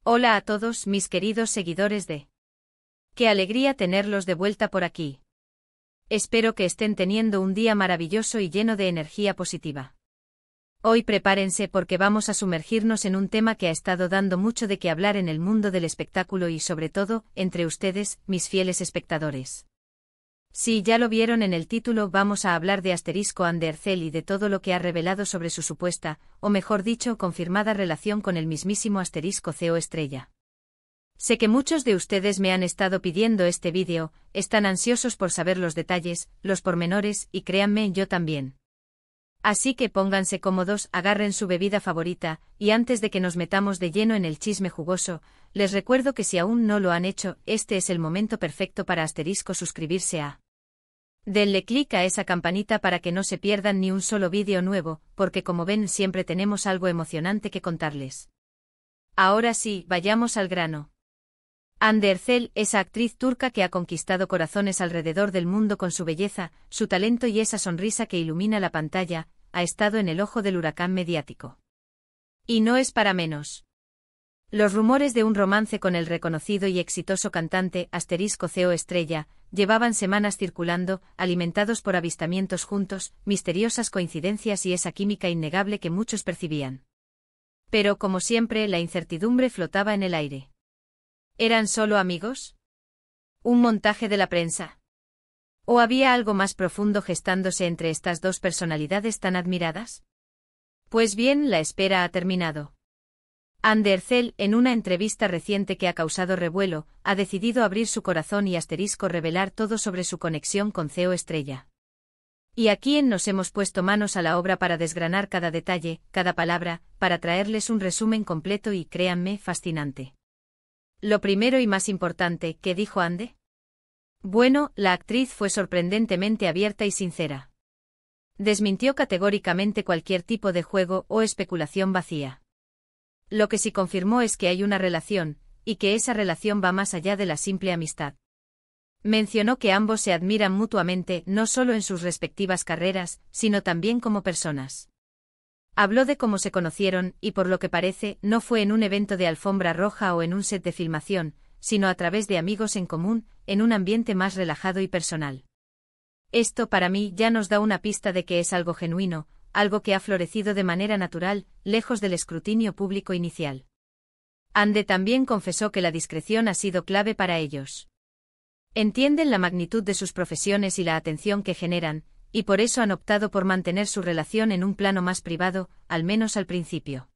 Hola a todos mis queridos seguidores de... Qué alegría tenerlos de vuelta por aquí. Espero que estén teniendo un día maravilloso y lleno de energía positiva. Hoy prepárense porque vamos a sumergirnos en un tema que ha estado dando mucho de qué hablar en el mundo del espectáculo y sobre todo, entre ustedes, mis fieles espectadores. Si ya lo vieron en el título, vamos a hablar de *Andercel y de todo lo que ha revelado sobre su supuesta, o mejor dicho, confirmada relación con el mismísimo *CO Estrella. Sé que muchos de ustedes me han estado pidiendo este vídeo, están ansiosos por saber los detalles, los pormenores, y créanme, yo también. Así que pónganse cómodos, agarren su bebida favorita, y antes de que nos metamos de lleno en el chisme jugoso, les recuerdo que si aún no lo han hecho, este es el momento perfecto para suscribirse a. Denle clic a esa campanita para que no se pierdan ni un solo vídeo nuevo, porque como ven siempre tenemos algo emocionante que contarles. Ahora sí, vayamos al grano. Andercel, esa actriz turca que ha conquistado corazones alrededor del mundo con su belleza, su talento y esa sonrisa que ilumina la pantalla, ha estado en el ojo del huracán mediático. Y no es para menos. Los rumores de un romance con el reconocido y exitoso cantante *CO Estrella llevaban semanas circulando, alimentados por avistamientos juntos, misteriosas coincidencias y esa química innegable que muchos percibían. Pero como siempre, la incertidumbre flotaba en el aire. ¿Eran solo amigos? ¿Un montaje de la prensa? ¿O había algo más profundo gestándose entre estas dos personalidades tan admiradas? Pues bien, la espera ha terminado. Andercel, en una entrevista reciente que ha causado revuelo, ha decidido abrir su corazón y revelar todo sobre su conexión con CO Estrella. Y aquí nos hemos puesto manos a la obra para desgranar cada detalle, cada palabra, para traerles un resumen completo y, créanme, fascinante. Lo primero y más importante, ¿qué dijo Ande? Bueno, la actriz fue sorprendentemente abierta y sincera. Desmintió categóricamente cualquier tipo de juego o especulación vacía. Lo que sí confirmó es que hay una relación, y que esa relación va más allá de la simple amistad. Mencionó que ambos se admiran mutuamente no solo en sus respectivas carreras, sino también como personas. Habló de cómo se conocieron, y por lo que parece, no fue en un evento de alfombra roja o en un set de filmación, sino a través de amigos en común, en un ambiente más relajado y personal. Esto para mí ya nos da una pista de que es algo genuino, algo que ha florecido de manera natural, lejos del escrutinio público inicial. Ande también confesó que la discreción ha sido clave para ellos. Entienden la magnitud de sus profesiones y la atención que generan, y por eso han optado por mantener su relación en un plano más privado, al menos al principio.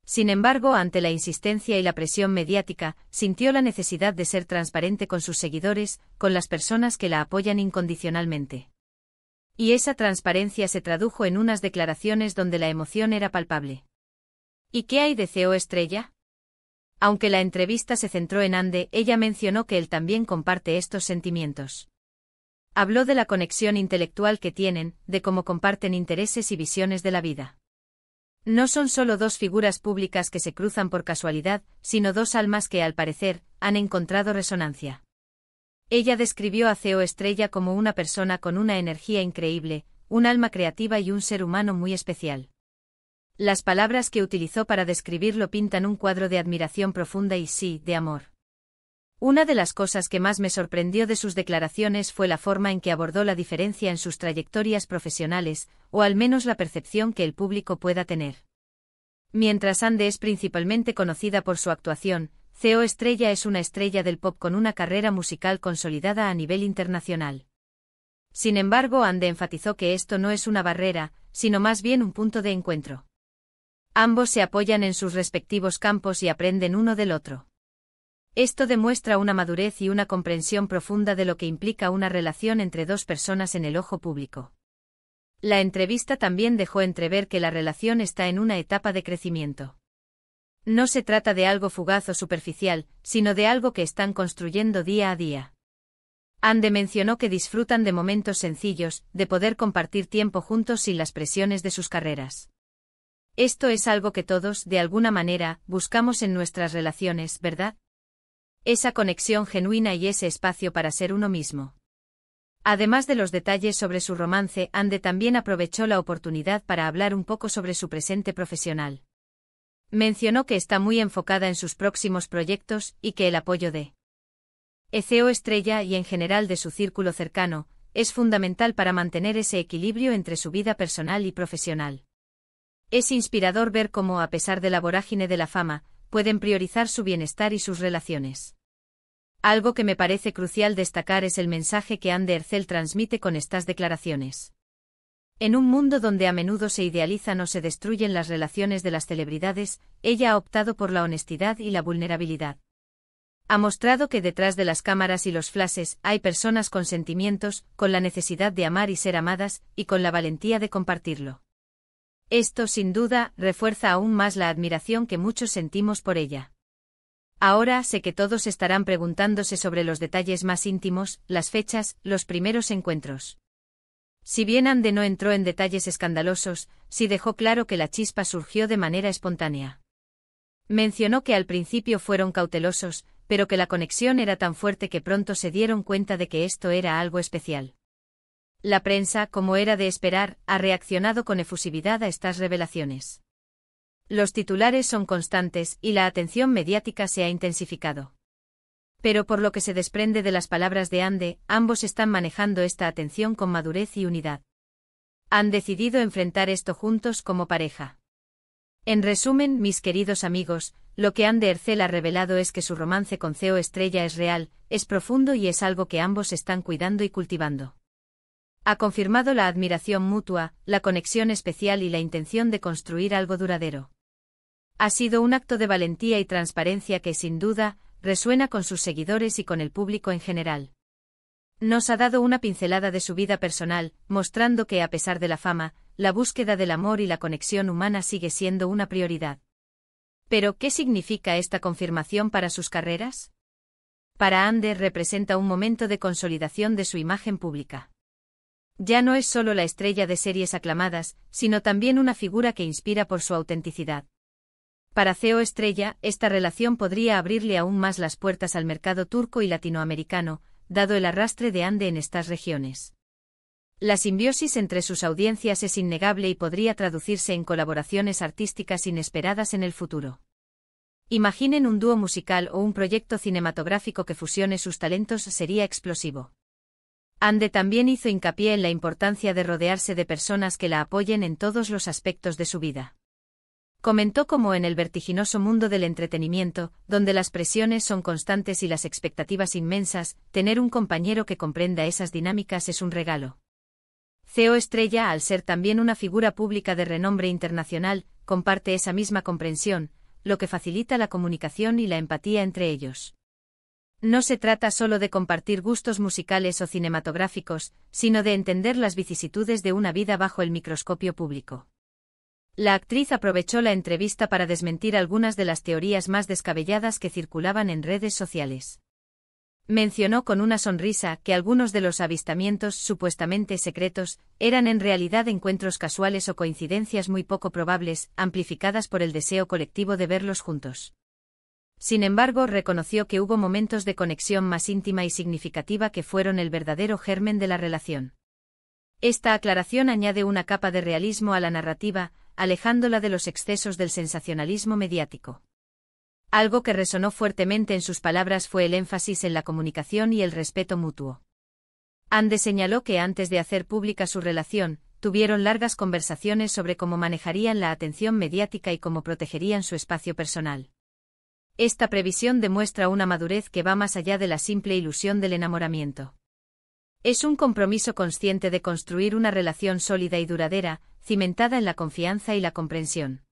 Sin embargo, ante la insistencia y la presión mediática, sintió la necesidad de ser transparente con sus seguidores, con las personas que la apoyan incondicionalmente. Y esa transparencia se tradujo en unas declaraciones donde la emoción era palpable. ¿Y qué hay de CO Estrella? Aunque la entrevista se centró en Ande, ella mencionó que él también comparte estos sentimientos. Habló de la conexión intelectual que tienen, de cómo comparten intereses y visiones de la vida. No son solo dos figuras públicas que se cruzan por casualidad, sino dos almas que, al parecer, han encontrado resonancia. Ella describió a CO Estrella como una persona con una energía increíble, un alma creativa y un ser humano muy especial. Las palabras que utilizó para describirlo pintan un cuadro de admiración profunda y sí, de amor. Una de las cosas que más me sorprendió de sus declaraciones fue la forma en que abordó la diferencia en sus trayectorias profesionales, o al menos la percepción que el público pueda tener. Mientras Ande es principalmente conocida por su actuación, CO Estrella es una estrella del pop con una carrera musical consolidada a nivel internacional. Sin embargo, Ande enfatizó que esto no es una barrera, sino más bien un punto de encuentro. Ambos se apoyan en sus respectivos campos y aprenden uno del otro. Esto demuestra una madurez y una comprensión profunda de lo que implica una relación entre dos personas en el ojo público. La entrevista también dejó entrever que la relación está en una etapa de crecimiento. No se trata de algo fugaz o superficial, sino de algo que están construyendo día a día. Ande mencionó que disfrutan de momentos sencillos, de poder compartir tiempo juntos sin las presiones de sus carreras. Esto es algo que todos, de alguna manera, buscamos en nuestras relaciones, ¿verdad? Esa conexión genuina y ese espacio para ser uno mismo. Además de los detalles sobre su romance, Ande también aprovechó la oportunidad para hablar un poco sobre su presente profesional. Mencionó que está muy enfocada en sus próximos proyectos y que el apoyo de CEO Estrella y en general de su círculo cercano es fundamental para mantener ese equilibrio entre su vida personal y profesional. Es inspirador ver cómo, a pesar de la vorágine de la fama, pueden priorizar su bienestar y sus relaciones. Algo que me parece crucial destacar es el mensaje que Anne Ercel transmite con estas declaraciones. En un mundo donde a menudo se idealizan o se destruyen las relaciones de las celebridades, ella ha optado por la honestidad y la vulnerabilidad. Ha mostrado que detrás de las cámaras y los flashes hay personas con sentimientos, con la necesidad de amar y ser amadas, y con la valentía de compartirlo. Esto, sin duda, refuerza aún más la admiración que muchos sentimos por ella. Ahora sé que todos estarán preguntándose sobre los detalles más íntimos, las fechas, los primeros encuentros. Si bien Anne no entró en detalles escandalosos, sí dejó claro que la chispa surgió de manera espontánea. Mencionó que al principio fueron cautelosos, pero que la conexión era tan fuerte que pronto se dieron cuenta de que esto era algo especial. La prensa, como era de esperar, ha reaccionado con efusividad a estas revelaciones. Los titulares son constantes y la atención mediática se ha intensificado. Pero por lo que se desprende de las palabras de Anne, ambos están manejando esta atención con madurez y unidad. Han decidido enfrentar esto juntos como pareja. En resumen, mis queridos amigos, lo que Anne Ercel ha revelado es que su romance con CEO Estrella es real, es profundo y es algo que ambos están cuidando y cultivando. Ha confirmado la admiración mutua, la conexión especial y la intención de construir algo duradero. Ha sido un acto de valentía y transparencia que, sin duda, resuena con sus seguidores y con el público en general. Nos ha dado una pincelada de su vida personal, mostrando que, a pesar de la fama, la búsqueda del amor y la conexión humana sigue siendo una prioridad. ¿Pero qué significa esta confirmación para sus carreras? Para Anne representa un momento de consolidación de su imagen pública. Ya no es solo la estrella de series aclamadas, sino también una figura que inspira por su autenticidad. Para CEO Estrella, esta relación podría abrirle aún más las puertas al mercado turco y latinoamericano, dado el arrastre de Anne en estas regiones. La simbiosis entre sus audiencias es innegable y podría traducirse en colaboraciones artísticas inesperadas en el futuro. Imaginen un dúo musical o un proyecto cinematográfico que fusione sus talentos, sería explosivo. Anne también hizo hincapié en la importancia de rodearse de personas que la apoyen en todos los aspectos de su vida. Comentó cómo en el vertiginoso mundo del entretenimiento, donde las presiones son constantes y las expectativas inmensas, tener un compañero que comprenda esas dinámicas es un regalo. CEO Estrella, al ser también una figura pública de renombre internacional, comparte esa misma comprensión, lo que facilita la comunicación y la empatía entre ellos. No se trata solo de compartir gustos musicales o cinematográficos, sino de entender las vicisitudes de una vida bajo el microscopio público. La actriz aprovechó la entrevista para desmentir algunas de las teorías más descabelladas que circulaban en redes sociales. Mencionó con una sonrisa que algunos de los avistamientos supuestamente secretos eran en realidad encuentros casuales o coincidencias muy poco probables, amplificadas por el deseo colectivo de verlos juntos. Sin embargo, reconoció que hubo momentos de conexión más íntima y significativa que fueron el verdadero germen de la relación. Esta aclaración añade una capa de realismo a la narrativa, alejándola de los excesos del sensacionalismo mediático. Algo que resonó fuertemente en sus palabras fue el énfasis en la comunicación y el respeto mutuo. Anne señaló que antes de hacer pública su relación, tuvieron largas conversaciones sobre cómo manejarían la atención mediática y cómo protegerían su espacio personal. Esta previsión demuestra una madurez que va más allá de la simple ilusión del enamoramiento. Es un compromiso consciente de construir una relación sólida y duradera, cimentada en la confianza y la comprensión.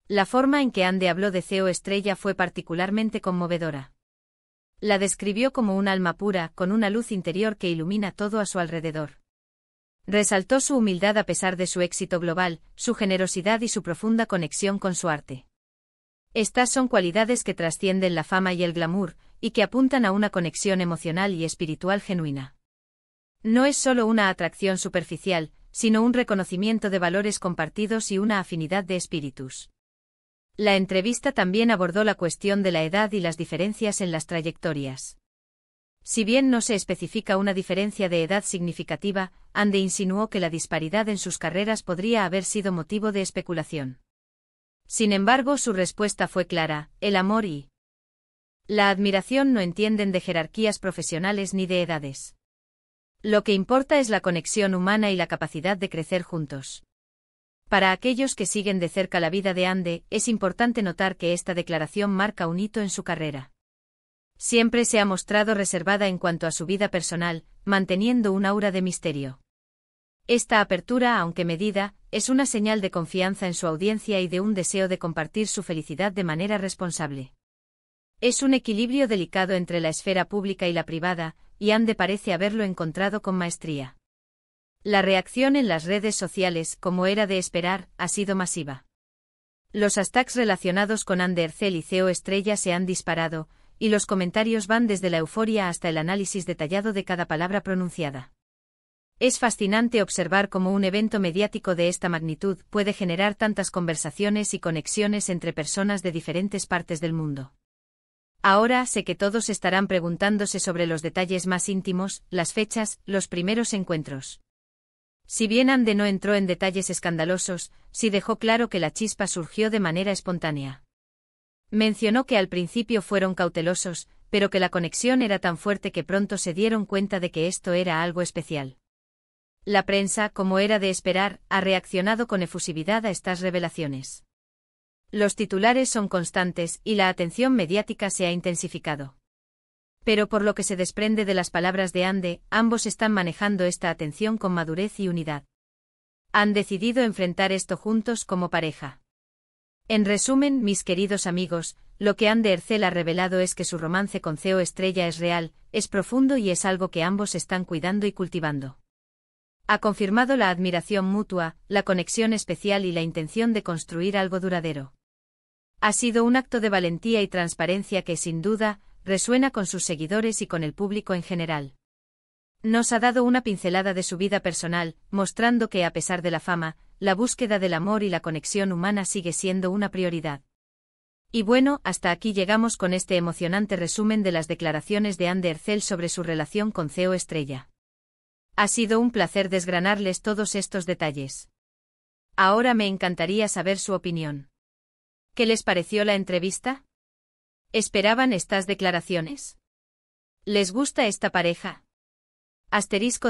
La forma en que Anne habló de CEO Estrella fue particularmente conmovedora. La describió como un alma pura, con una luz interior que ilumina todo a su alrededor. Resaltó su humildad a pesar de su éxito global, su generosidad y su profunda conexión con su arte. Estas son cualidades que trascienden la fama y el glamour, y que apuntan a una conexión emocional y espiritual genuina. No es solo una atracción superficial, sino un reconocimiento de valores compartidos y una afinidad de espíritus. La entrevista también abordó la cuestión de la edad y las diferencias en las trayectorias. Si bien no se especifica una diferencia de edad significativa, Anne insinuó que la disparidad en sus carreras podría haber sido motivo de especulación. Sin embargo, su respuesta fue clara: el amor y la admiración no entienden de jerarquías profesionales ni de edades. Lo que importa es la conexión humana y la capacidad de crecer juntos. Para aquellos que siguen de cerca la vida de Ande, es importante notar que esta declaración marca un hito en su carrera. Siempre se ha mostrado reservada en cuanto a su vida personal, manteniendo un aura de misterio. Esta apertura, aunque medida, es una señal de confianza en su audiencia y de un deseo de compartir su felicidad de manera responsable. Es un equilibrio delicado entre la esfera pública y la privada, y Ande parece haberlo encontrado con maestría. La reacción en las redes sociales, como era de esperar, ha sido masiva. Los hashtags relacionados con Ande Ercel y CEO Estrella se han disparado, y los comentarios van desde la euforia hasta el análisis detallado de cada palabra pronunciada. Es fascinante observar cómo un evento mediático de esta magnitud puede generar tantas conversaciones y conexiones entre personas de diferentes partes del mundo. Ahora sé que todos estarán preguntándose sobre los detalles más íntimos, las fechas, los primeros encuentros. Si bien Ande no entró en detalles escandalosos, sí dejó claro que la chispa surgió de manera espontánea. Mencionó que al principio fueron cautelosos, pero que la conexión era tan fuerte que pronto se dieron cuenta de que esto era algo especial. La prensa, como era de esperar, ha reaccionado con efusividad a estas revelaciones. Los titulares son constantes y la atención mediática se ha intensificado. Pero por lo que se desprende de las palabras de Ande, ambos están manejando esta atención con madurez y unidad. Han decidido enfrentar esto juntos como pareja. En resumen, mis queridos amigos, lo que Ande Ercel ha revelado es que su romance con CEO Estrella es real, es profundo y es algo que ambos están cuidando y cultivando. Ha confirmado la admiración mutua, la conexión especial y la intención de construir algo duradero. Ha sido un acto de valentía y transparencia que, sin duda, resuena con sus seguidores y con el público en general. Nos ha dado una pincelada de su vida personal, mostrando que a pesar de la fama, la búsqueda del amor y la conexión humana sigue siendo una prioridad. Y bueno, hasta aquí llegamos con este emocionante resumen de las declaraciones de Ande Ercel sobre su relación con CEO Estrella. Ha sido un placer desgranarles todos estos detalles. Ahora me encantaría saber su opinión. ¿Qué les pareció la entrevista? ¿Esperaban estas declaraciones? ¿Les gusta esta pareja?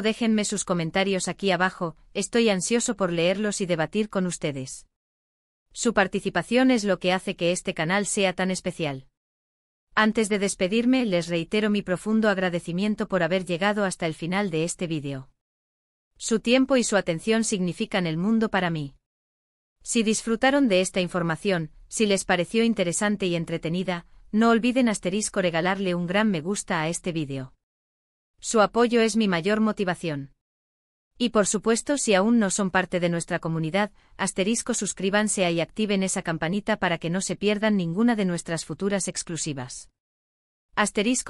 Déjenme sus comentarios aquí abajo, estoy ansioso por leerlos y debatir con ustedes. Su participación es lo que hace que este canal sea tan especial. Antes de despedirme, les reitero mi profundo agradecimiento por haber llegado hasta el final de este vídeo. Su tiempo y su atención significan el mundo para mí. Si disfrutaron de esta información, si les pareció interesante y entretenida, no olviden regalarle un gran me gusta a este vídeo. Su apoyo es mi mayor motivación. Y por supuesto, si aún no son parte de nuestra comunidad, suscríbanse y activen esa campanita para que no se pierdan ninguna de nuestras futuras exclusivas.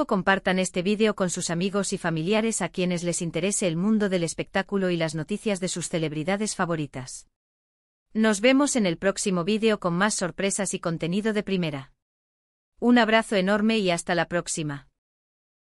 Compartan este vídeo con sus amigos y familiares a quienes les interese el mundo del espectáculo y las noticias de sus celebridades favoritas. Nos vemos en el próximo vídeo con más sorpresas y contenido de primera. Un abrazo enorme y hasta la próxima.